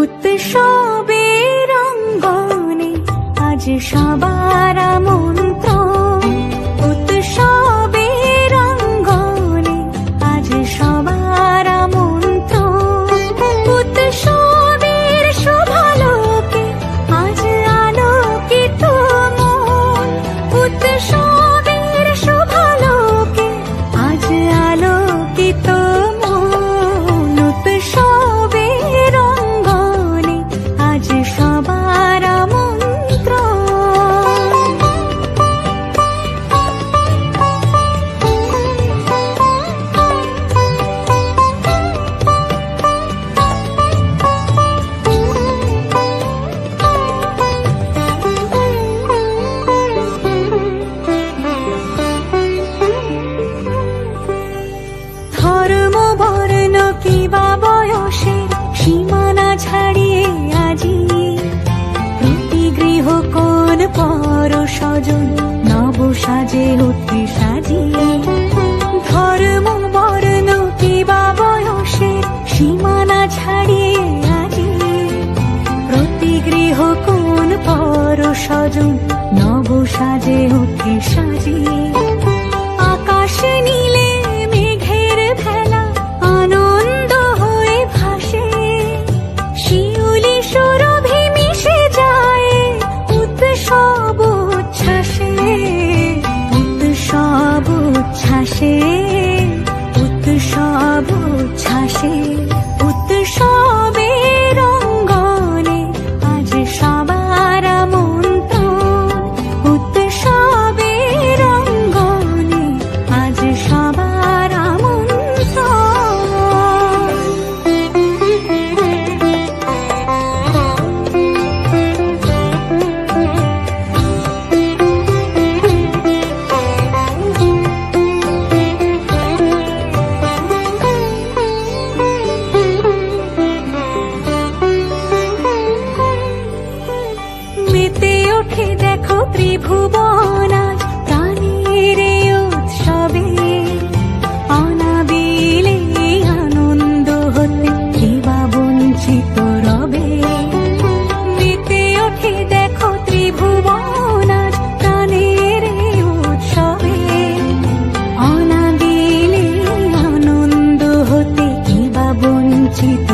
উৎসবের অঙ্গনে আজ সবার আমন্ত্রণ। উৎসবের অঙ্গনে আজ সবার আমন্ত্রণ। উৎসবের শুভালোকে আজ আলোকিত মন। উৎসবের শুভালোকে আজ আলোকিত মন। উৎসবের অঙ্গনে আজ সবার আমন্ত্রণ। ধর্ম বর্ণ কিবা বয়সের সীমানা ছাড়িয়ে আজি প্রতি গৃহ কোন পর স্বজন নব সাজে উঠে সাজিয়ে। ধর্ম বর্ণ কিবা বয়সের সীমানা ছাড়িয়ে আজি প্রতি গৃহ কোন পর স্বজন নব সাজে উঠে সাজিয়ে। আকাশ নীলে মেঘের ভেলা আনন্দ হয়ে ভাসে। শিউলি সুরভি মিশে যায় উৎসব উচ্ছ্বাসে। উৎসব উচ্ছ্বাসে। উৎসব উচ্ছ্বাসে। উৎসবের অঙ্গনে আজ সবার আমন্ত্রণ। উৎসবের অঙ্গনে আজ সবার মেতে ওঠে দেখো ত্রিভুবন আজ প্রাণের এই উৎসবে। অনাবিলে আনন্দ হতে কিবা বঞ্চিত রবে। মেতে ওঠে দেখো ত্রিভুবন আজ প্রাণের এই উৎসবে। অনাবিলে আনন্দ হতে কিবা বঞ্চিত